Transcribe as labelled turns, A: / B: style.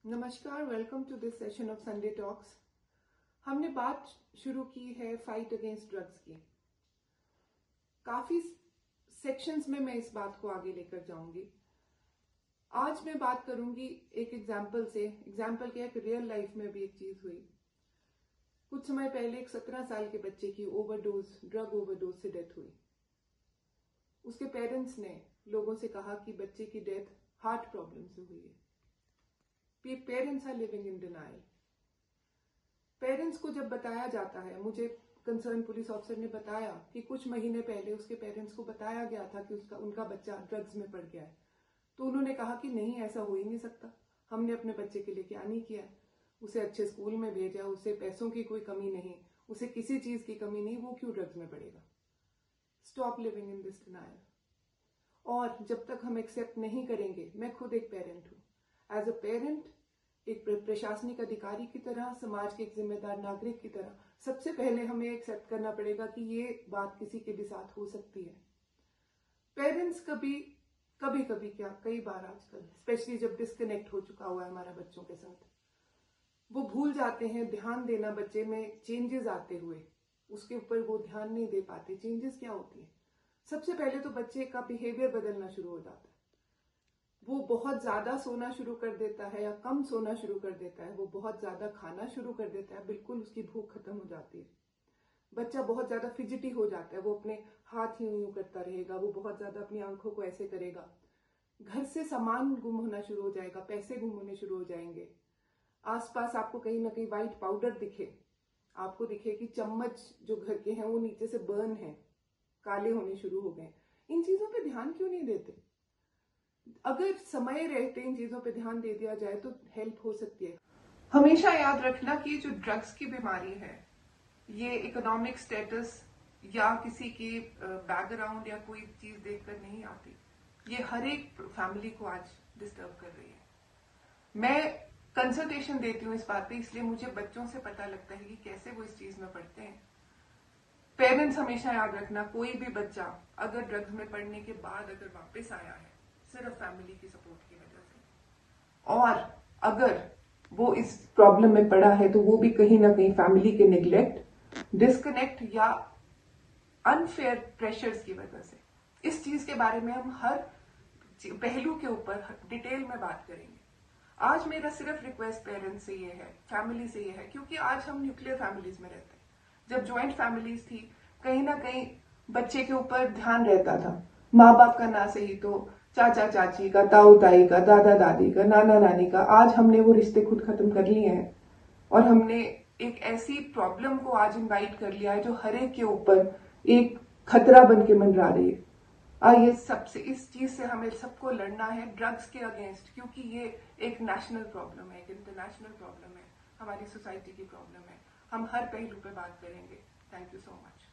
A: नमस्कार, welcome to this session of Sunday talks. हमने बात शुरू की है फाइट अगेंस्ट ड्रग्स की। काफी सेक्शंस में मैं इस बात को आगे लेकर जाऊंगी। आज मैं बात करूंगी एक एग्जाम्पल से। एग्जाम्पल क्या है कि रियल लाइफ में भी एक चीज हुई। कुछ समय पहले एक 17 साल के बच्चे की ड्रग ओवरडोज से डेथ हुई। उसके पेरेंट्स ने लोगों से कहा कि बच्चे की डेथ हार्ट प्रॉब्लम से हुई है। Parents are living in denial. Parents को जब बताया जाता है, मुझे कंसर्न पुलिस ऑफिसर ने बताया कि कुछ महीने पहले उसके पेरेंट्स को बताया गया था कि उनका बच्चा ड्रग्स में पड़ गया है, तो उन्होंने कहा कि नहीं, ऐसा हो ही नहीं सकता। हमने अपने बच्चे के लिए क्या नहीं किया, उसे अच्छे स्कूल में भेजा, उसे पैसों की कोई कमी नहीं, उसे किसी चीज की कमी नहीं, वो क्यों ड्रग्स में पड़ेगा। Stop living in this denial. और जब तक हम एक्सेप्ट नहीं करेंगे, मैं खुद एक पेरेंट हूँ, एज अ पेरेंट, एक प्रशासनिक अधिकारी की तरह, समाज के एक जिम्मेदार नागरिक की तरह, सबसे पहले हमें एक्सेप्ट करना पड़ेगा कि ये बात किसी के भी साथ हो सकती है। पेरेंट्स कभी कभी क्या, कई बार आजकल स्पेशली जब डिस्कनेक्ट हो चुका हुआ है हमारा बच्चों के साथ, वो भूल जाते हैं ध्यान देना। बच्चे में चेंजेस आते हुए उसके ऊपर वो ध्यान नहीं दे पाते। चेंजेस क्या होती है? सबसे पहले तो बच्चे का बिहेवियर बदलना शुरू हो जाता है। वो बहुत ज्यादा सोना शुरू कर देता है या कम सोना शुरू कर देता है। वो बहुत ज्यादा खाना शुरू कर देता है, बिल्कुल उसकी भूख खत्म हो जाती है। बच्चा बहुत ज्यादा फिजिटी हो जाता है, वो अपने हाथ यूं यूं करता रहेगा, वो बहुत ज्यादा अपनी आंखों को ऐसे करेगा। घर से सामान गुम होना शुरू हो जाएगा, पैसे गुम होने शुरू हो जाएंगे। आसपास आपको कहीं ना कहीं व्हाइट पाउडर दिखे, आपको दिखे कि चम्मच जो घर के हैं वो नीचे से बर्न है, काले होने शुरू हो गए। इन चीजों पे ध्यान क्यों नहीं देते? अगर समय रहते इन चीजों पे ध्यान दे दिया जाए तो हेल्प हो सकती है। हमेशा याद रखना कि जो ड्रग्स की बीमारी है, ये इकोनॉमिक स्टेटस या किसी की बैकग्राउंड या कोई चीज देखकर नहीं आती। ये हर एक फैमिली को आज डिस्टर्ब कर रही है। मैं कंसल्टेशन देती हूँ इस बात पे, इसलिए मुझे बच्चों से पता लगता है कि कैसे वो इस चीज में पढ़ते हैं। पेरेंट्स हमेशा याद रखना, कोई भी बच्चा अगर ड्रग्स में पढ़ने के बाद अगर वापस आया है, सिर्फ फैमिली की सपोर्ट की वजह से, और अगर वो इस प्रॉब्लम में पड़ा है तो वो भी कहीं ना कहीं फैमिली के निग्लेक्ट, डिस्कनेक्ट या अनफेयर प्रेशर्स की वजह से। इस चीज के बारे में हम हर पहलू के ऊपर डिटेल में बात करेंगे। आज मेरा सिर्फ रिक्वेस्ट पेरेंट्स से ये है, फैमिली से ये है, क्योंकि आज हम न्यूक्लियर फैमिलीज में रहते हैं। जब ज्वाइंट फैमिलीज थी, कहीं ना कहीं बच्चे के ऊपर ध्यान रहता था। माँ बाप का ना सही तो चाचा चाची का, ताऊ ताई का, दादा दादी का, नाना नानी का। आज हमने वो रिश्ते खुद खत्म कर लिए हैं और हमने एक ऐसी प्रॉब्लम को आज इनवाइट कर लिया है जो हर एक के ऊपर एक खतरा बन के मंडरा रही है। आइए सबसे इस चीज से हमें सबको लड़ना है, ड्रग्स के अगेंस्ट, क्योंकि ये एक नेशनल प्रॉब्लम है, एक इंटरनेशनल प्रॉब्लम है, हमारी सोसाइटी की प्रॉब्लम है। हम हर पहलू पे बात करेंगे। Thank you so much.